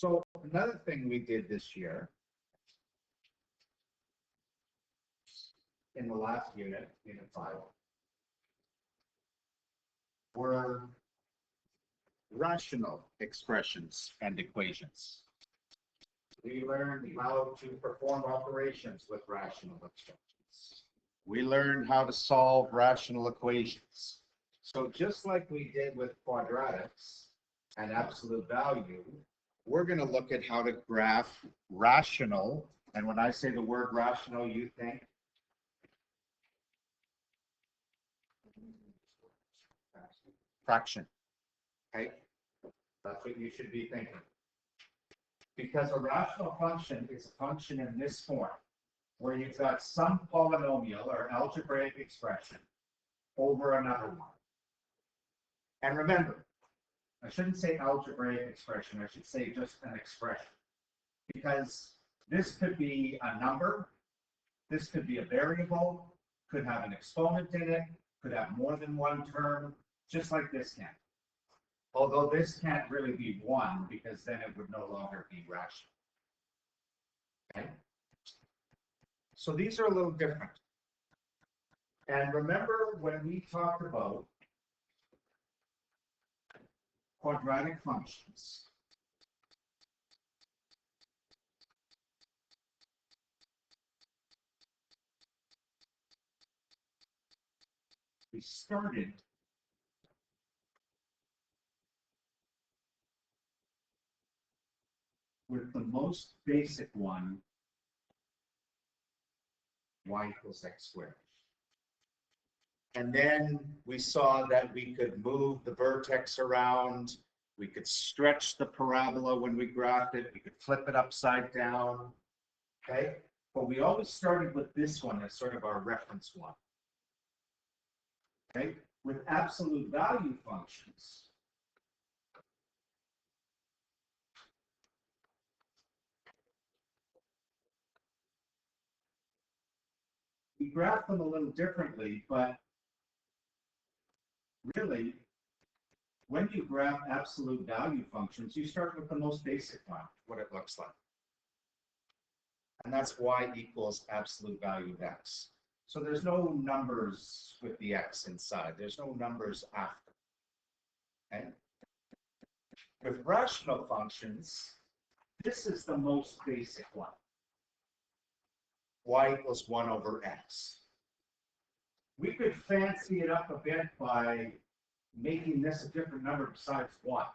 So another thing we did this year in the last unit, unit 5, were rational expressions and equations. We learned how to perform operations with rational expressions. We learned how to solve rational equations. So just like we did with quadratics and absolute value, we're going to look at how to graph rational. And when I say the word rational, you think fraction. Okay? That's what you should be thinking. Because a rational function is a function in this form, where you've got some polynomial or algebraic expression over another one. And remember, I shouldn't say algebraic expression, I should say just an expression. Because this could be a number, this could be a variable, could have an exponent in it, could have more than one term, just like this can. Although this can't really be 1 because then it would no longer be rational. Okay? So these are a little different. And remember when we talked about quadratic functions, we started with the most basic one, y equals x squared. And then we saw that we could move the vertex around, we could stretch the parabola when we graphed it, we could flip it upside down, okay? But we always started with this one as sort of our reference one, okay? With absolute value functions, we graph them a little differently, but really, when you graph absolute value functions, you start with the most basic one, what it looks like. And that's y equals absolute value of x. So there's no numbers with the x inside. There's no numbers after. Okay? With rational functions, this is the most basic one. Y equals 1 over x. We could fancy it up a bit by making this a different number besides 1.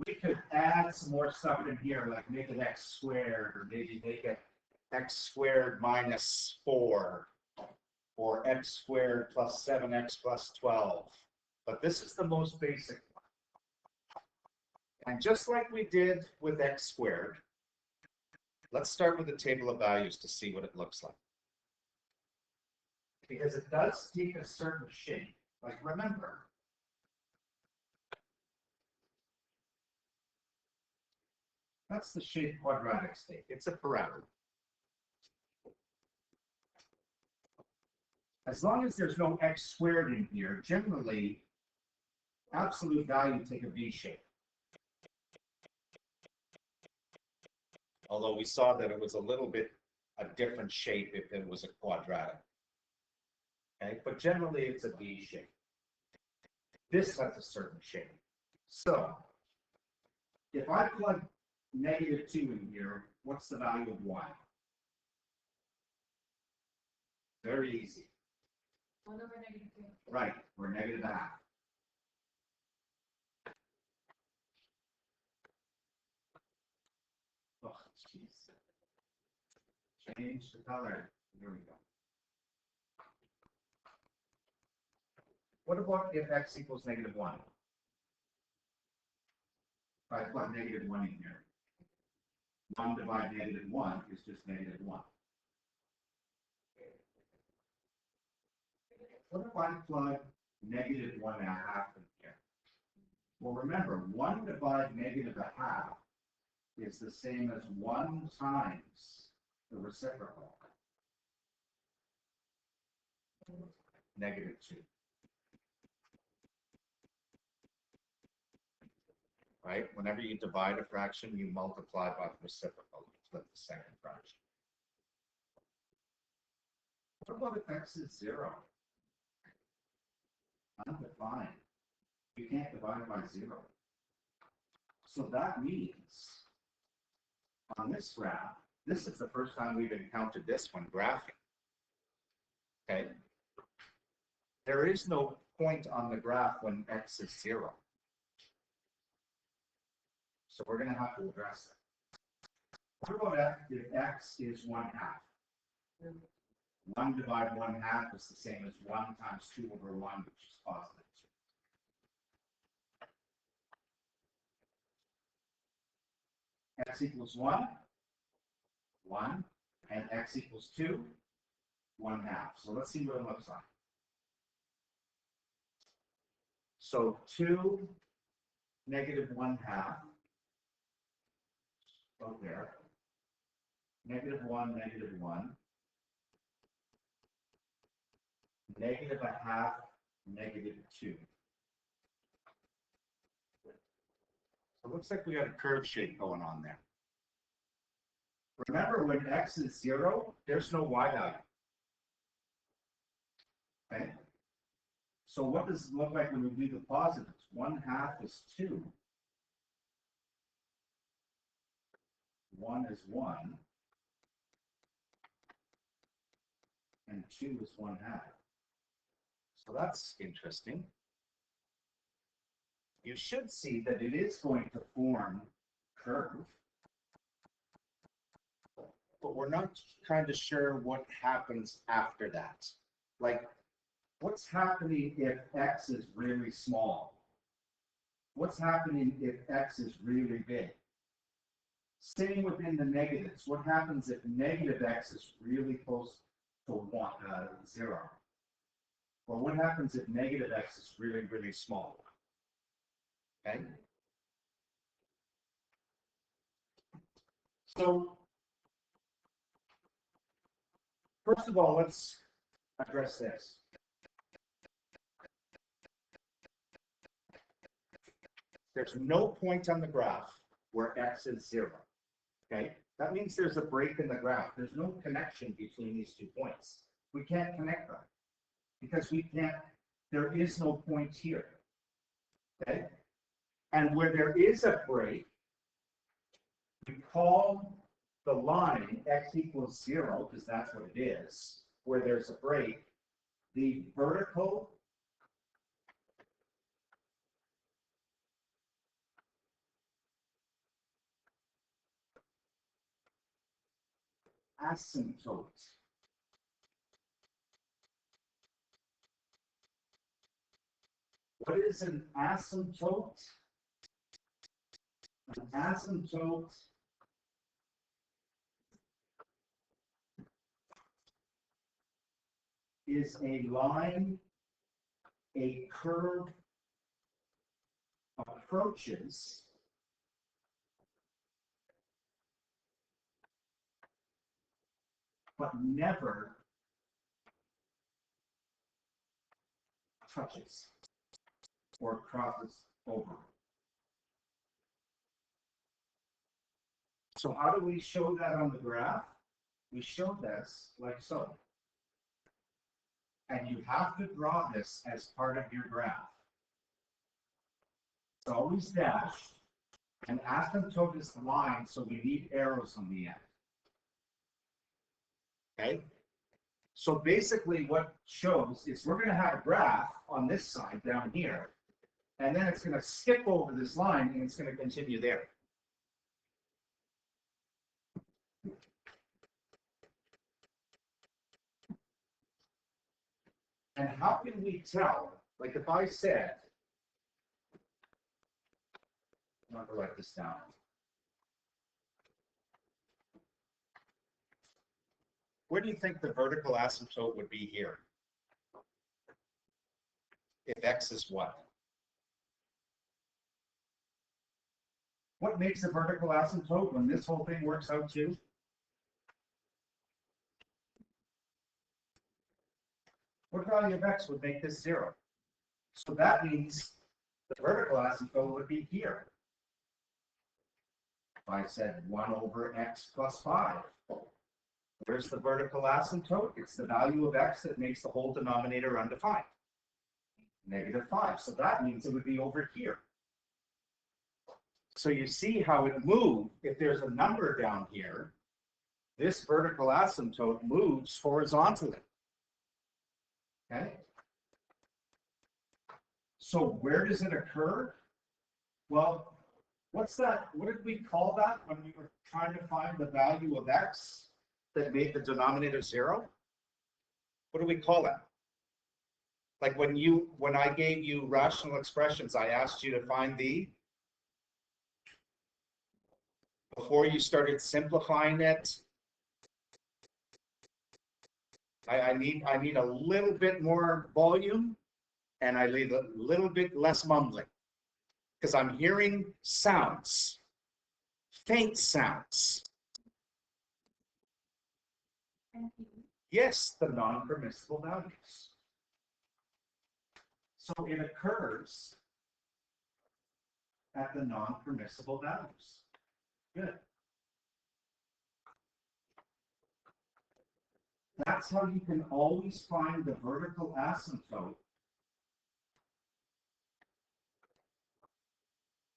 We could add some more stuff in here, like make it x squared, or maybe make it x squared minus 4, or x squared plus 7x plus 12. But this is the most basic one. And just like we did with x squared, let's start with the table of values to see what it looks like. Because it does take a certain shape. Like remember, that's the shape quadratics take. It's a parabola. As long as there's no x squared in here, generally, absolute value take a V shape. Although we saw that it was a little bit a different shape if it was a quadratic. Okay, but generally it's a V shape. This has a certain shape. So, if I plug -2 in here, what's the value of y? Very easy. 1 over -2. Right, or -1/2. Oh, jeez. Change the color. There we go. What about if x equals -1? If I plug -1 in here. 1 divided -1 is just -1. What if I plug -1/2 in here? Well, remember, 1 divided -1/2 is the same as 1 times the reciprocal. -2. right? Whenever you divide a fraction, you multiply by the reciprocal, you flip the second fraction. What about if x is 0? Undefined. You can't divide by 0. So that means on this graph, this is the first time we've encountered this one graphing. Okay? There is no point on the graph when x is 0. So we're going to have to address it. What about if x is 1/2? 1 divided 1/2 is the same as 1 times 2 over 1, which is positive 2. X equals 1, 1, and x equals 2, 1/2. So let's see what it looks like. So 2, negative 1/2. Go there. Negative 1, negative 1. Negative 1/2, negative 2. So it looks like we got a curve shape going on there. Remember, when x is 0, there's no y value. Okay? So what does it look like when we do the positives? 1/2 is 2. 1 is 1. And 2 is 1/2. So that's interesting. You should see that it is going to form curve. But we're not kind of sure what happens after that. Like, what's happening if x is really small? What's happening if x is really big? Same within the negatives. What happens if negative x is really close to 0? Well, what happens if negative x is really, really small? Okay. So, first of all, let's address this. There's no point on the graph where x is 0. Okay? That means there's a break in the graph. There's no connection between these 2 points. We can't connect them because we can't, there is no point here. Okay? And where there is a break, we call the line x equals 0, because that's what it is, where there's a break, the vertical asymptote. What is an asymptote? An asymptote is a line a curve approaches but never touches or crosses over. So how do we show that on the graph? We show this like so. And you have to draw this as part of your graph. It's always dashed. And asymptote is the line, so we need arrows on the end. Okay? So basically what shows is we're going to have a graph on this side down here, and then it's going to skip over this line and it's going to continue there. And how can we tell, like if I said, I'm going to write this down. Where do you think the vertical asymptote would be here? If x is what? What makes a vertical asymptote when this whole thing works out too? What value of x would make this 0? So that means the vertical asymptote would be here. If I said 1 over x plus 5, where's the vertical asymptote? It's the value of x that makes the whole denominator undefined. -5. So that means it would be over here. So you see how it moved. If there's a number down here, this vertical asymptote moves horizontally. Okay? So where does it occur? Well, what's that? What did we call that when we were trying to find the value of x that made the denominator 0? What do we call that? Like when I gave you rational expressions, I asked you to find before you started simplifying it. I need a little bit more volume, and I need a little bit less mumbling, because I'm hearing sounds, faint sounds. Yes, the non-permissible values. So it occurs at the non-permissible values. Good. That's how you can always find the vertical asymptote.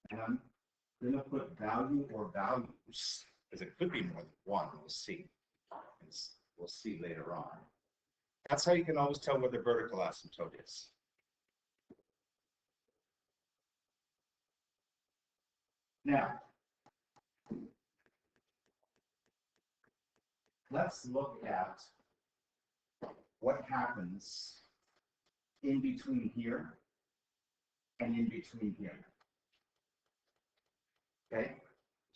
And I'm going to put value or values, because it could be more than one. We'll see. We'll see later on. That's how you can always tell where the vertical asymptote is. Now, let's look at what happens in between here and in between here. Okay,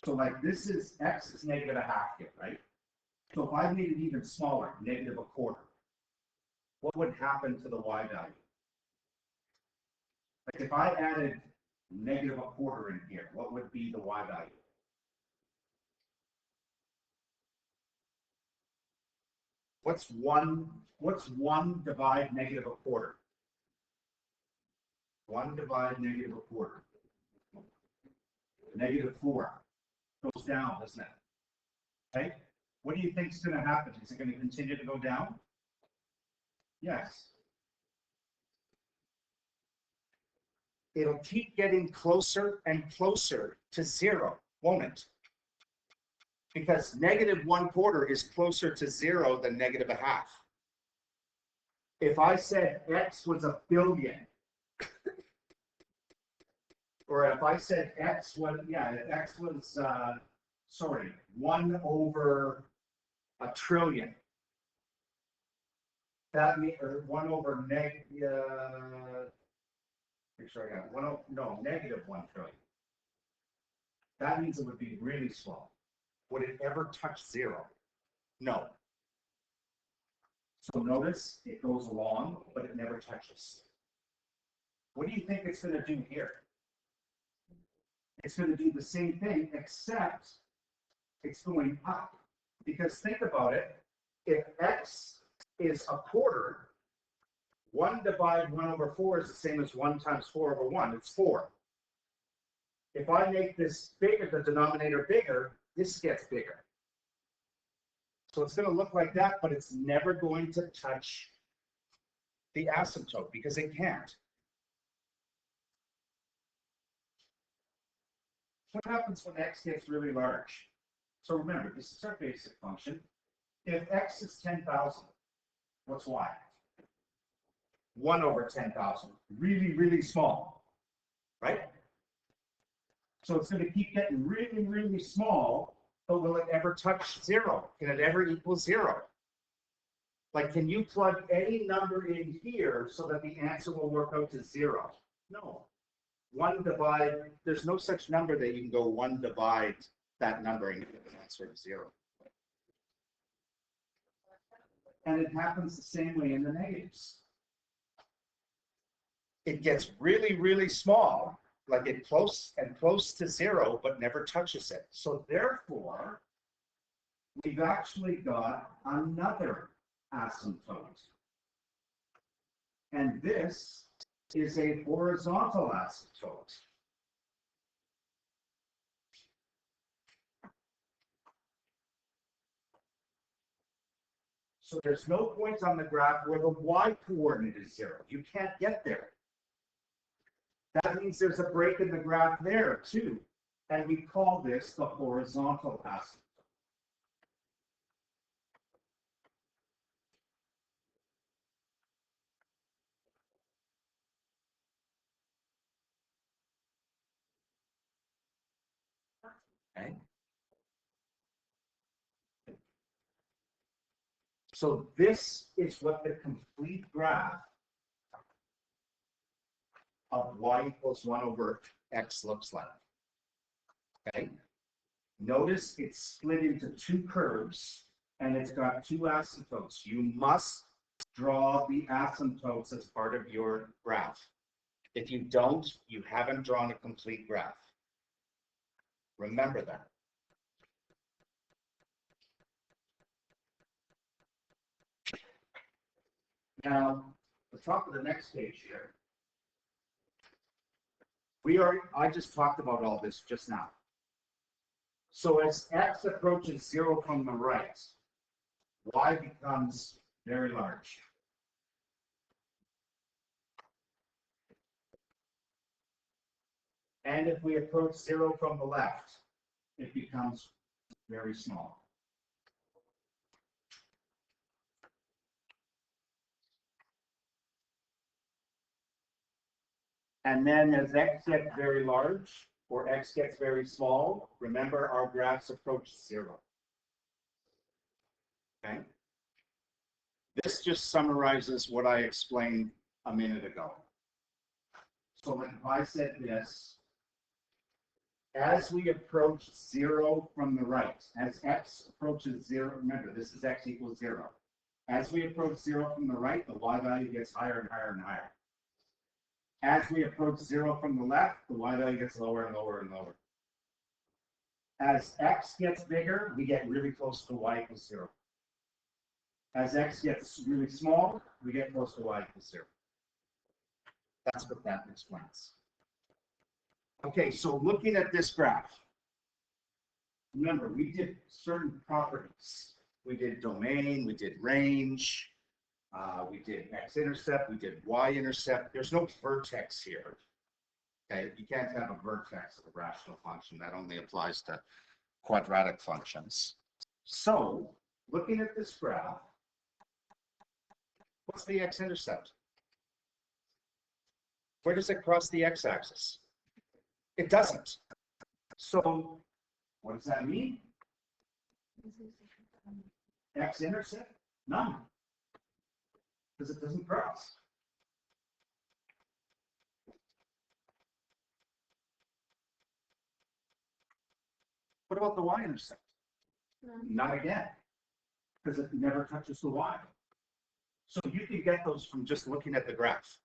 so like this is x is -1/2 here, right? So if I made it even smaller, -1/4, what would happen to the y value? Like if I added -1/4 in here, what would be the y value? What's one divide -1/4? 1 divide -1/4. -4 goes down, doesn't it? Okay. What do you think is going to happen? Is it going to continue to go down? Yes. It'll keep getting closer and closer to 0, won't it? Because -1/4 is closer to 0 than -1/2. If I said x was 1 billion, or if I said x was, if x was, 1 over 1 trillion, that means, or 1 over -1 trillion. That means it would be really slow. Would it ever touch 0? No. So notice it goes along, but it never touches. What do you think it's going to do here? It's going to do the same thing, except it's going up. Because think about it, if x is 1/4, 1 divide 1/4 is the same as 1 times 4/1, it's 4. If I make this bigger, the denominator bigger, this gets bigger. So it's going to look like that, but it's never going to touch the asymptote because it can't. What happens when x gets really large? So remember, this is our basic function. If x is 10,000, what's y? 1 over 10,000. Really, really small, right? So it's going to keep getting really, really small, but will it ever touch 0? Can it ever equal 0? Like, can you plug any number in here so that the answer will work out to 0? No. 1 divide, there's no such number that you can go 1 divide that number and get an answer of 0. And it happens the same way in the negatives. It gets really, really small, like it close to 0, but never touches it. So therefore, we've actually got another asymptote. And this is a horizontal asymptote. So there's no point on the graph where the y coordinate is 0. You can't get there. That means there's a break in the graph there too. And we call this the horizontal asymptote. Okay. So this is what the complete graph of y equals 1 over x looks like. Okay. Notice it's split into two curves and it's got two asymptotes. You must draw the asymptotes as part of your graph. If you don't, you haven't drawn a complete graph. Remember that. Now, the top of the next page here. I just talked about all this just now. So as x approaches 0 from the right, y becomes very large. And if we approach 0 from the left, it becomes very small. And then as x gets very large, or x gets very small, remember our graphs approach 0. Okay? This just summarizes what I explained a minute ago. So when I said this, as we approach 0 from the right, as x approaches 0, remember this is x equals 0. As we approach 0 from the right, the y value gets higher and higher and higher. As we approach 0 from the left, the y value gets lower and lower and lower. As x gets bigger, we get really close to y equals 0. As x gets really small, we get close to y equals 0. That's what that explains. Okay, so looking at this graph, remember, we did certain properties. We did domain, we did range, we did x-intercept, we did y-intercept. There's no vertex here. Okay, you can't have a vertex of a rational function. That only applies to quadratic functions. So, looking at this graph, what's the x-intercept? Where does it cross the x-axis? It doesn't. So, what does that mean? X-intercept? None. Because it doesn't cross. What about the y-intercept? Not again. Because it never touches the y. So you can get those from just looking at the graph.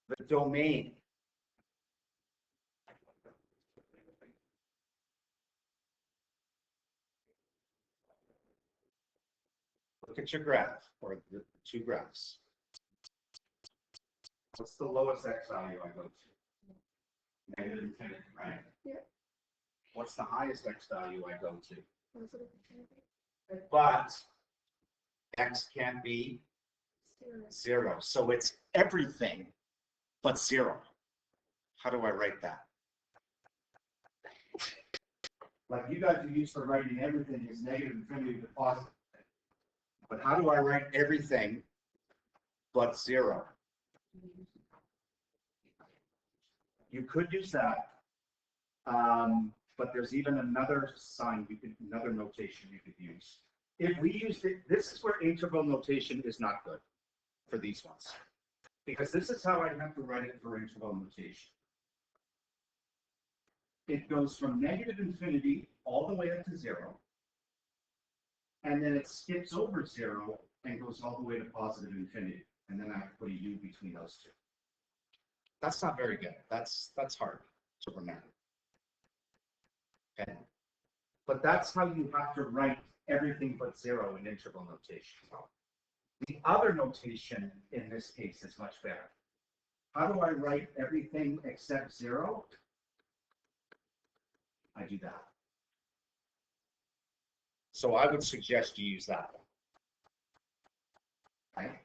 The domain. Look at your graph, or the two graphs. What's the lowest x value I go to? Negative infinity, right? Yeah. What's the highest x value I go to? But x can't be 0. So it's everything but 0. How do I write that? Like you guys are used to writing everything as negative infinity to positive. But how do I write everything but 0? You could use that. But there's even another sign another notation you could use. If we used it, this is where integral notation is not good for these ones. Because this is how I have to write it for integral notation. It goes from negative infinity all the way up to 0. And then it skips over 0 and goes all the way to positive infinity. And then I put a u between those two. That's not very good. That's hard to remember. Okay. But that's how you have to write everything but 0 in integral notation. The other notation in this case is much better. How do I write everything except 0? I do that. So I would suggest you use that one. Okay?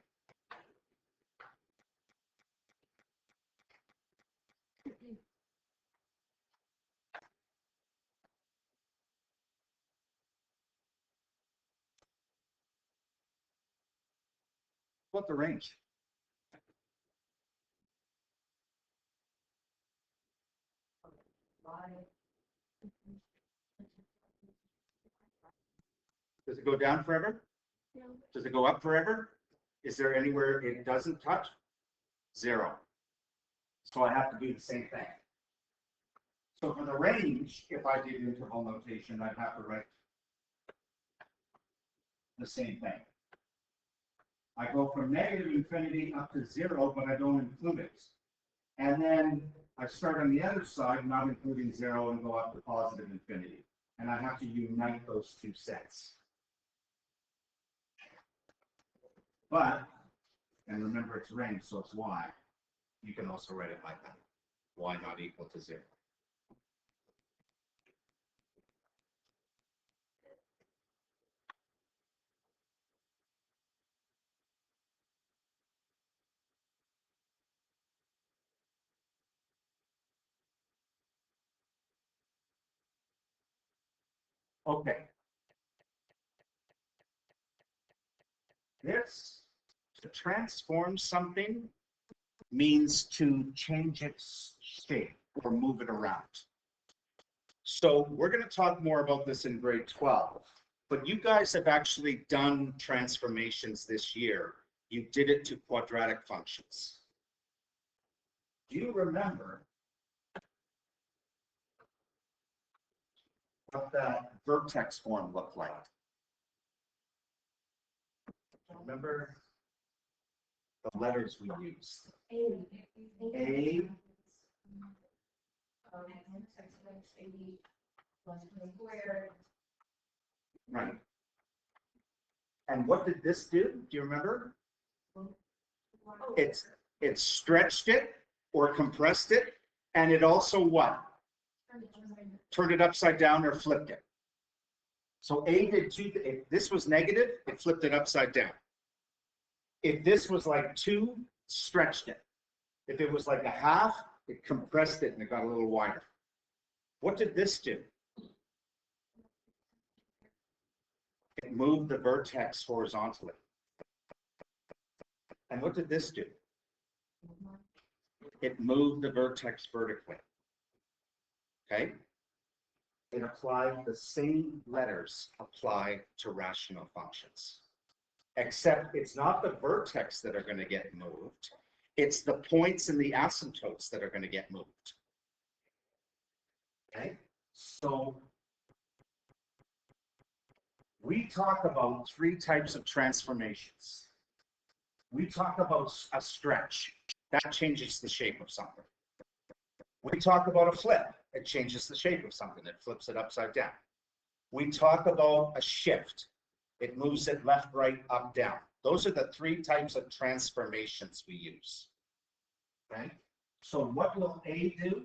What the range? Does it go down forever? Does it go up forever? Is there anywhere it doesn't touch? 0. So I have to do the same thing. So for the range, if I did interval notation, I'd have to write the same thing. I go from negative infinity up to 0, but I don't include it. And then I start on the other side, not including 0, and go up to positive infinity. And I have to unite those two sets. But, and remember it's range, so it's y. You can also write it like that. Y not equal to 0. Okay. This, to transform something, means to change its shape or move it around. So we're going to talk more about this in grade 12, but you guys have actually done transformations this year. You did it to quadratic functions. Do you remember what that vertex form looked like? Remember the letters we used? A. Right. And what did this do? Do you remember? It stretched it or compressed it, and it also what? Turned it upside down or flipped it. So A did two. If this was negative, it flipped it upside down. If this was like 2, stretched it. If it was like a half, it compressed it and it got a little wider. What did this do? It moved the vertex horizontally. And what did this do? It moved the vertex vertically. Okay? It applied the same letters apply to rational functions. Except it's not the vertex that are going to get moved. It's the points and the asymptotes that are going to get moved. Okay? So we talk about 3 types of transformations. We talk about a stretch. That changes the shape of something. We talk about a flip. It changes the shape of something. It flips it upside down. We talk about a shift. It moves it left, right, up, down. Those are the 3 types of transformations we use. Okay? So what will A do?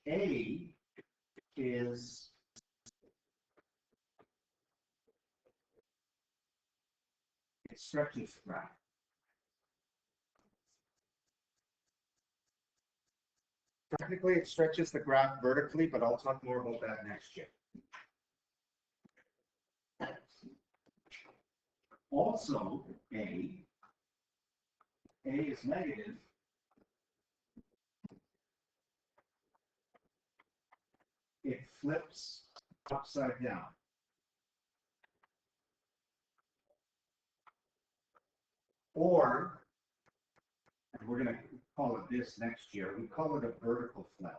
A is it stretches the graph. Technically, it stretches the graph vertically, but I'll talk more about that next year. Also, A is negative. It flips upside down. Or, and we're going to call it this next year, we call it a vertical flip.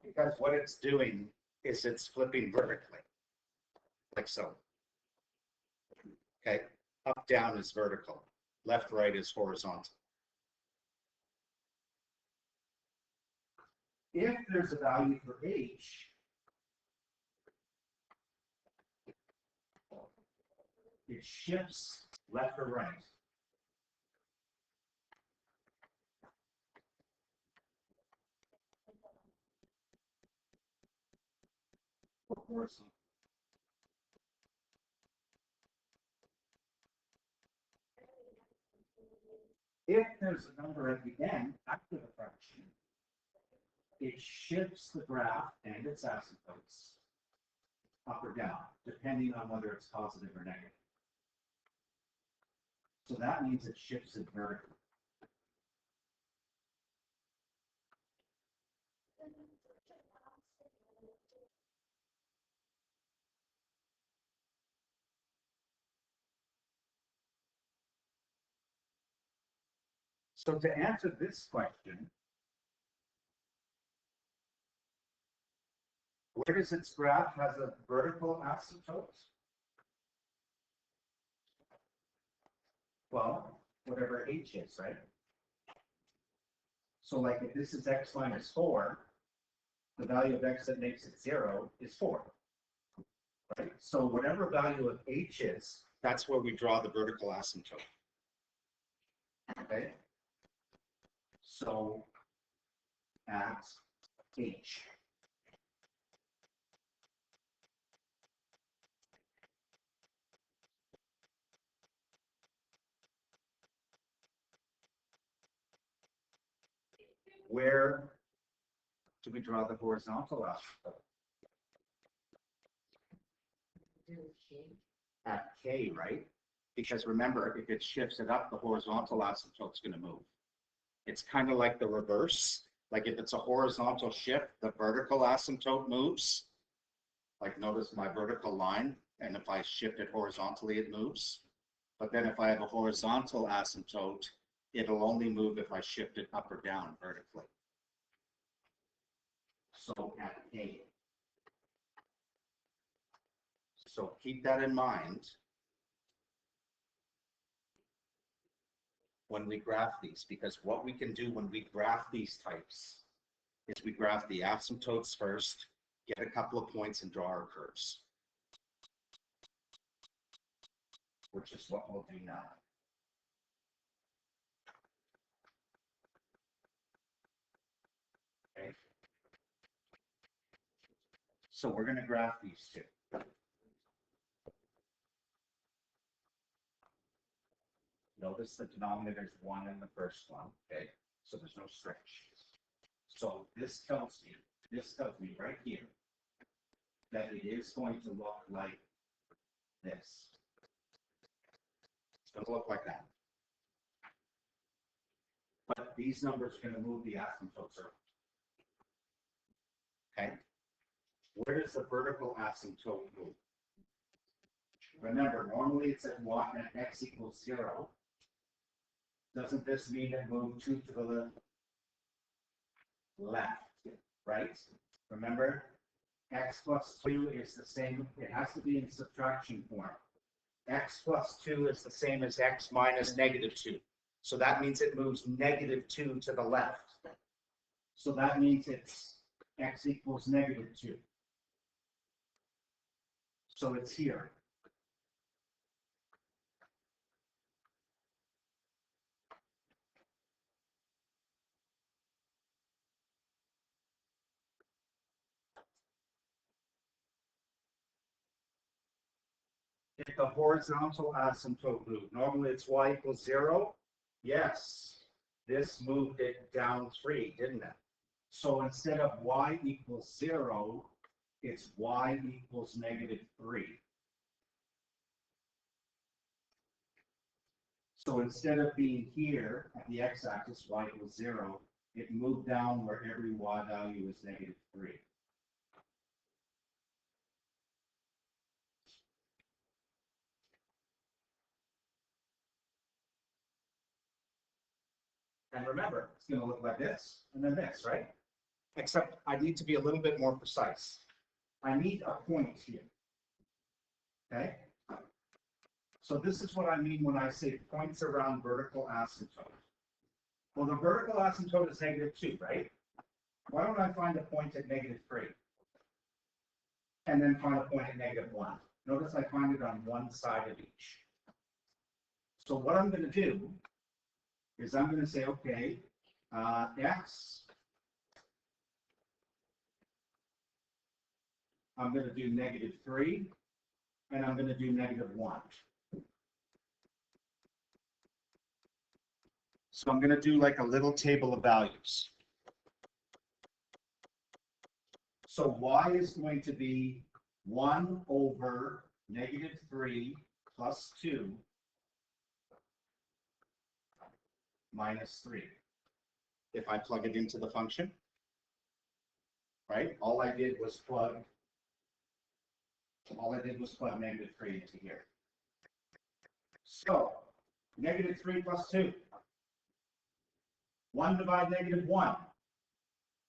Because what it's doing is it's flipping vertically, like so. Okay, up, down is vertical, left, right is horizontal. If there's a value for H, it shifts left or right. or horizontal. If there's a number at the end after the fraction, it shifts the graph and its asymptotes up or down, depending on whether it's positive or negative. So that means it shifts it vertically. So to answer this question, where does its graph has a vertical asymptote? Well, whatever h is, right? So like if this is x minus 4, the value of x that makes it 0 is 4. Right? So whatever value of h is, that's where we draw the vertical asymptote. Okay? So at h. Where do we draw the horizontal asymptote? At k, right? Because remember, if it shifts it up, the horizontal asymptote is going to move. It's kind of like the reverse. Like if it's a horizontal shift, the vertical asymptote moves. Like notice my vertical line, and if I shift it horizontally, it moves. But then if I have a horizontal asymptote, it'll only move if I shift it up or down vertically. So at k. So keep that in mind when we graph these, because what we can do when we graph these types is we graph the asymptotes first, get a couple of points, and draw our curves, which is what we'll do now. Okay. So we're going to graph these two. Notice the denominator is 1 in the first one, okay? So there's no stretch. So this tells me right here that it is going to look like this. It's going to look like that. But these numbers are going to move the asymptotes around. Okay? Where does the vertical asymptote move? Remember, normally it's at 1 and x equals 0. Doesn't this mean it moved 2 to the left, right? Remember, x plus 2 is the same, it has to be in subtraction form. X plus 2 is the same as x minus negative 2. So that means it moves negative 2 to the left. So that means it's x equals negative 2. So it's here. If the horizontal asymptote moved, normally it's y equals 0. Yes, this moved it down 3, didn't it? So instead of y equals 0, it's y equals negative 3. So instead of being here at the x-axis, y equals 0, it moved down where every y value is negative 3. And remember, it's going to look like this, and then this, right? Except I need to be a little bit more precise. I need a point here. Okay? So this is what I mean when I say points around vertical asymptote. Well, the vertical asymptote is negative 2, right? Why don't I find a point at negative 3? And then find a point at negative 1. Notice I find it on one side of each. So what I'm going to do is I'm going to say, okay, x I'm going to do -3, and I'm going to do -1. So I'm going to do like a little table of values. So y is going to be 1 over -3 plus 2 minus 3. If I plug it into the function, right? All I did was plug -3 into here. So -3 plus 2. 1 divide -1.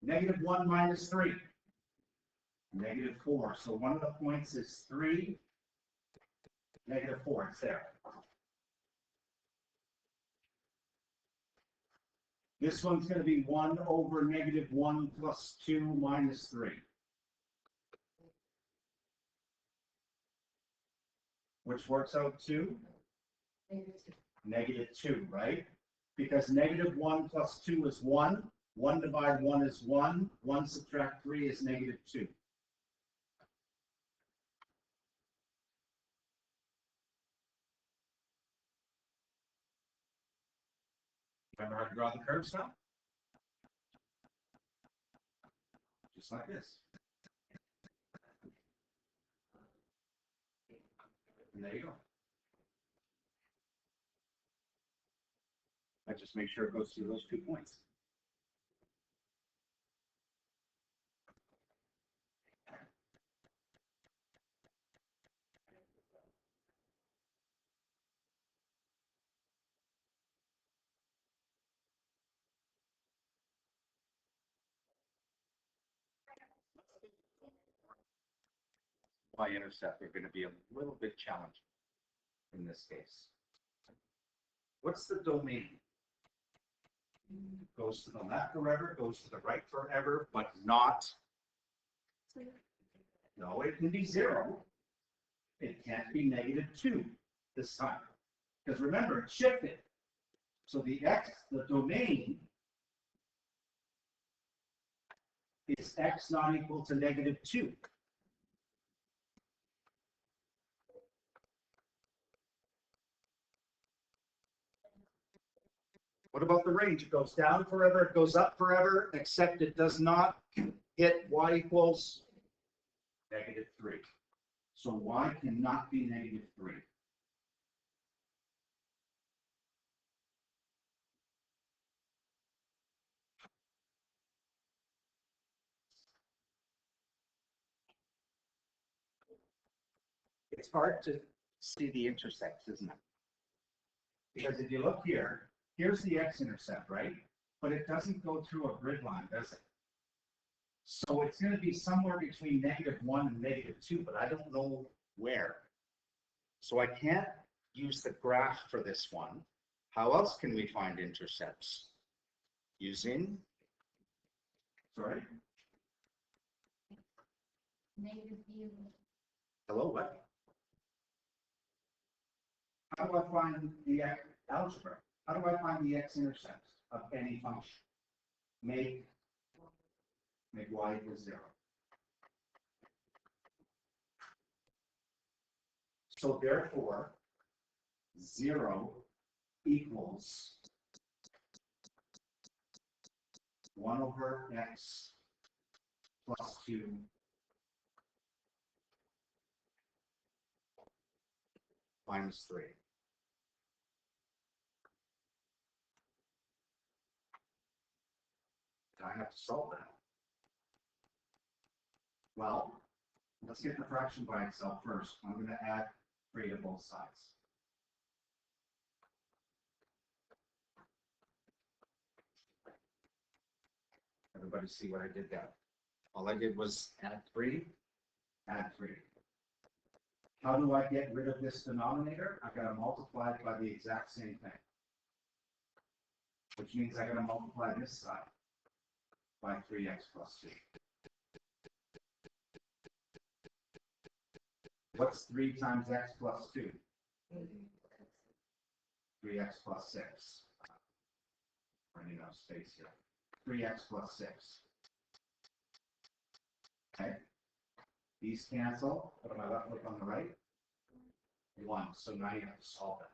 -1 minus 3. -4. So one of the points is 3, -4. It's there. This one's going to be 1 over -1 plus 2 minus 3. Which works out to -2, right? Because -1 plus 2 is 1. 1 divide 1 is 1. 1 subtract 3 is -2. Remember how to draw the curves now? Just like this. And there you go. I just make sure it goes through those 2 points. Y-intercept are going to be a little bit challenging in this case. What's the domain? Goes to the left forever, goes to the right forever, but not. No, it can be 0. It can't be -2 this time. Because remember, it shifted. So the domain is x not equal to -2. What about the range? It goes down forever, it goes up forever, except it does not hit y equals -3. So y cannot be -3. It's hard to see the intercepts, isn't it? Because if you look here, here's the x-intercept, right? But it doesn't go through a grid line, does it? So it's going to be somewhere between -1 and -2, but I don't know where. So I can't use the graph for this one. How else can we find intercepts? Using, sorry? Hello, what? How do I find the algebra? How do I find the x-intercept of any function? Make y equal 0. So therefore, 0 equals 1 over x plus 2 minus 3. I have to solve that. Well, let's get the fraction by itself first. I'm going to add 3 to both sides. Everybody see what I did there? All I did was add 3, add 3. How do I get rid of this denominator? I've got to multiply it by the exact same thing. Which means I got to multiply this side by 3x plus 2. What's 3 times x plus 2? 3x plus 6. Running out of space here. 3x plus 6. Okay. These cancel. What am I left with on the right? 1. So now you have to solve that.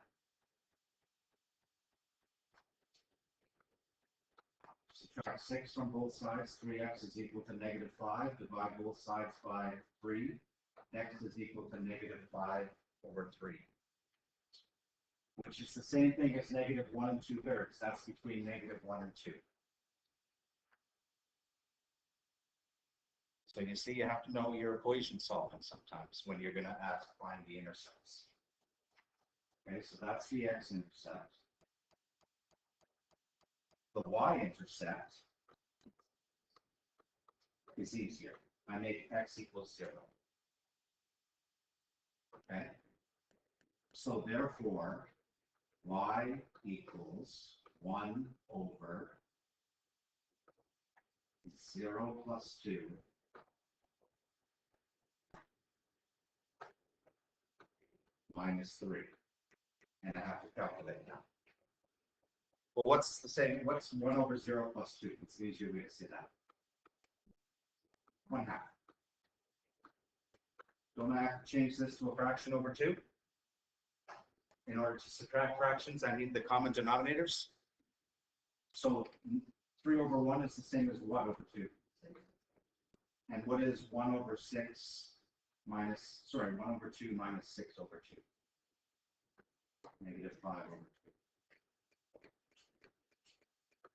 Subtract 6 from both sides. 3x is equal to -5. Divide both sides by 3. X is equal to -5/3. Which is the same thing as -1 2/3. That's between -1 and 2. So you see, you have to know your equation solving sometimes when you're going to find the intercepts. Okay, so that's the x-intercept. The y-intercept is easier. I make x equals 0. Okay, so therefore, y equals 1 over 0 plus 2 minus 3. And I have to calculate now. Well, what's the same? What's 1 over 0 plus 2? It's the easier way to say that. 1/2. Don't I have to change this to a fraction over 2? In order to subtract fractions, I need the common denominators. So 3 over 1 is the same as what over 2? And what is 1 over 6 minus, 1 over 2 minus 6 over 2? -5 over 2.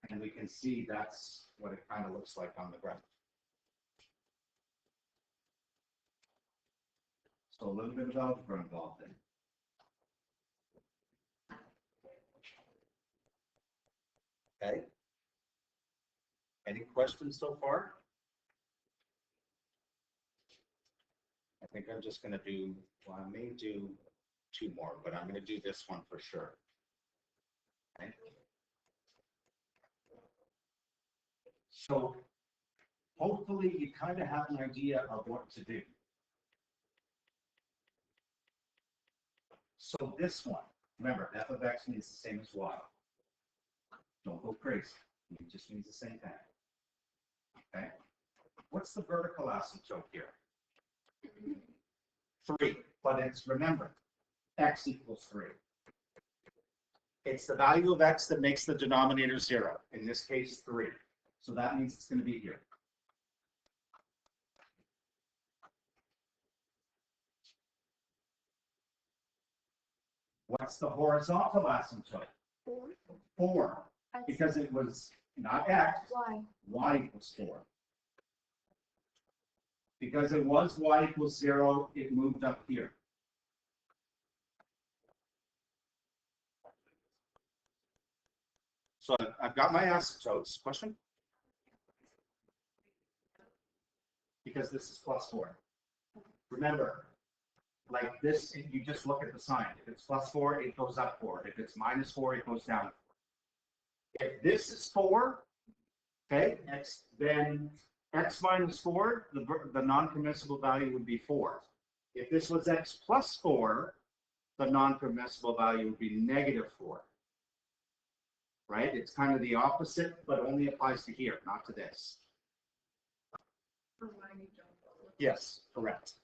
And we can see that's what it kind of looks like on the graph. So a little bit of algebra involved in. Okay. Any questions so far? I think I'm just going to do, well, I may do 2 more, but I'm going to do this one for sure. Okay. So hopefully you kind of have an idea of what to do. So this one, remember, f of x means the same as y. Don't go crazy. It just means the same thing. Okay. What's the vertical asymptote here? 3. But it's, remember, x equals 3. It's the value of x that makes the denominator 0. In this case, 3. So that means it's going to be here. What's the horizontal asymptote? 4. Because it was not x. Y equals 4. Because it was y equals 0, it moved up here. So I've got my asymptotes. Question? Because this is +4. Remember, like this, you just look at the sign. If it's +4, it goes up 4. If it's -4, it goes down 4. If this is 4, okay, then x minus 4, the non-permissible value would be 4. If this was x plus 4, the non-permissible value would be -4. Right? It's kind of the opposite, but only applies to here, not to this. Yes, correct.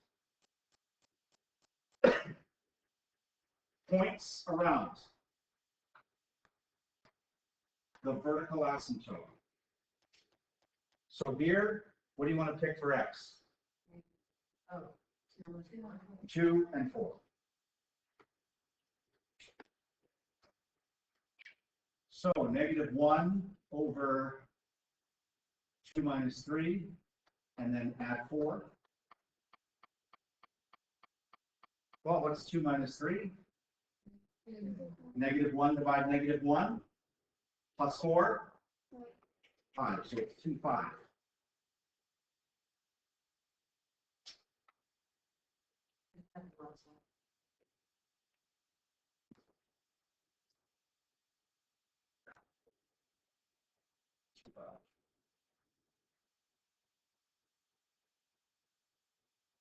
Points around the vertical asymptote. So here, what do you want to pick for x? 2 and 4. So -1 over 2 minus 3, and then add 4. Well, what's 2 minus 3? -1 divide -1 plus 4, 5. So it's 2, 5.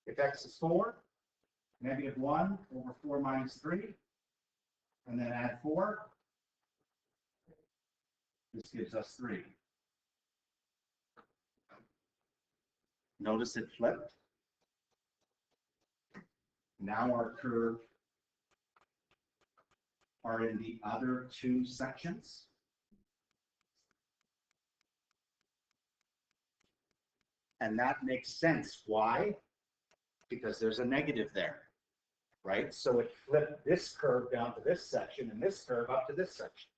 If x is 4, -1 over 4 minus 3, and then add 4. This gives us 3. Notice it flipped. Now our curve are in the other two sections. And that makes sense. Why? Because there's a negative there, right? So it flipped this curve down to this section and this curve up to this section.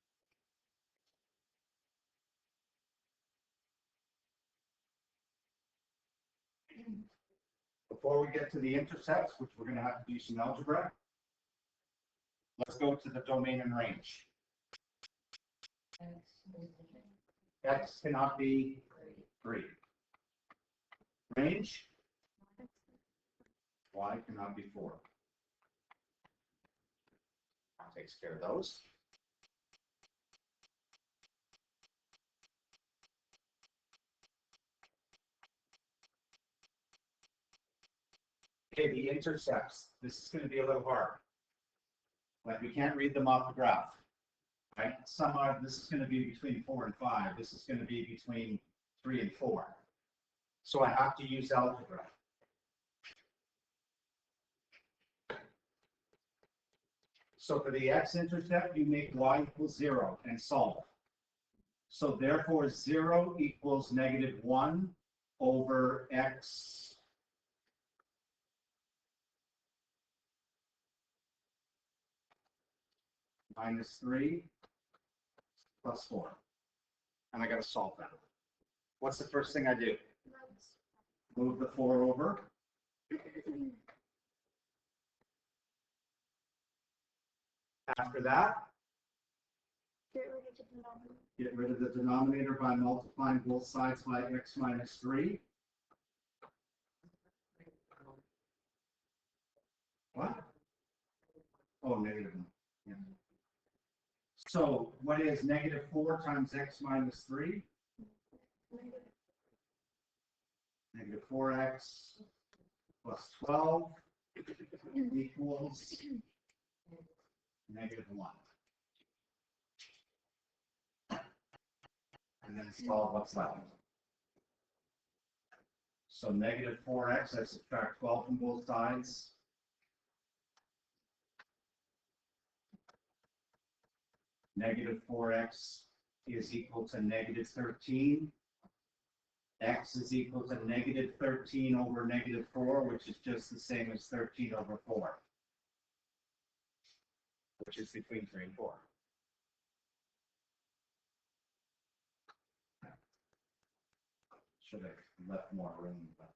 Before we get to the intercepts, which we're going to have to do some algebra, let's go to the domain and range. X cannot be 3. Range, y cannot be 4. That takes care of those. Okay, the intercepts. This is going to be a little hard. Like we can't read them off the graph. Right? Some are, this is going to be between 4 and 5. This is going to be between 3 and 4. So I have to use algebra. So for the x-intercept, you make y equals 0 and solve. So therefore 0 equals -1 over x minus 3 plus 4. And I got to solve that. What's the first thing I do? Move the 4 over. After that, get rid of the denominator by multiplying both sides by x minus 3. What? Oh, -1. Yeah. So what is -4 times x minus 3? -4x plus 12 equals -1. And then solve what's left. So -4x, I subtract 12 from both sides. -4x is equal to -13. X is equal to -13 over -4, which is just the same as 13 over 4, which is between 3 and 4. Should have left more room. But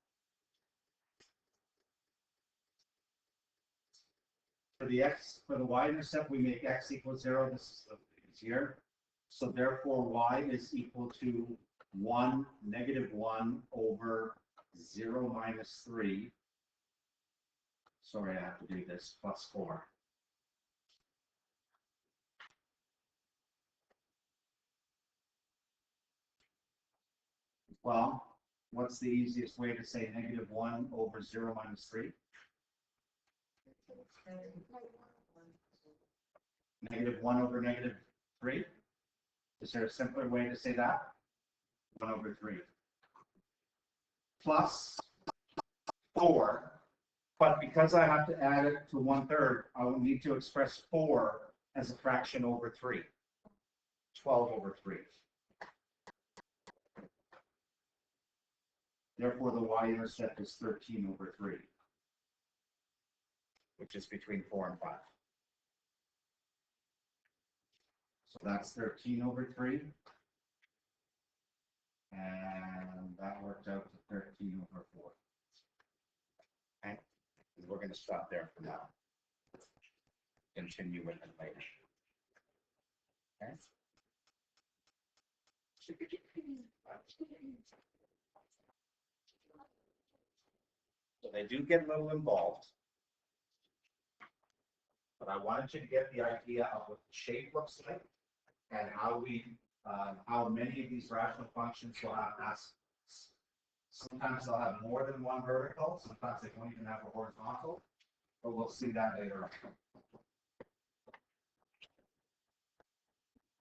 for the y-intercept, we make x equals 0. This is here. So therefore, y is equal to -1 over 0 minus 3. Sorry, I have to do this, plus 4. Well, what's the easiest way to say -1 over 0 minus 3? -1 over -3? Is there a simpler way to say that? 1 over 3. Plus 4, but because I have to add it to 1/3, I will need to express 4 as a fraction over 3. 12 over 3. Therefore, the y-intercept is 13 over 3, which is between 4 and 5. So that's 13 over 3. And that worked out to 13 over 4. Okay? We're going to stop there for now. Continue with it later. Okay? So they do get a little involved. But I wanted you to get the idea of what the shape looks like and how many of these rational functions will have aspects. Sometimes they'll have more than one vertical. Sometimes they won't even have a horizontal. But we'll see that later on.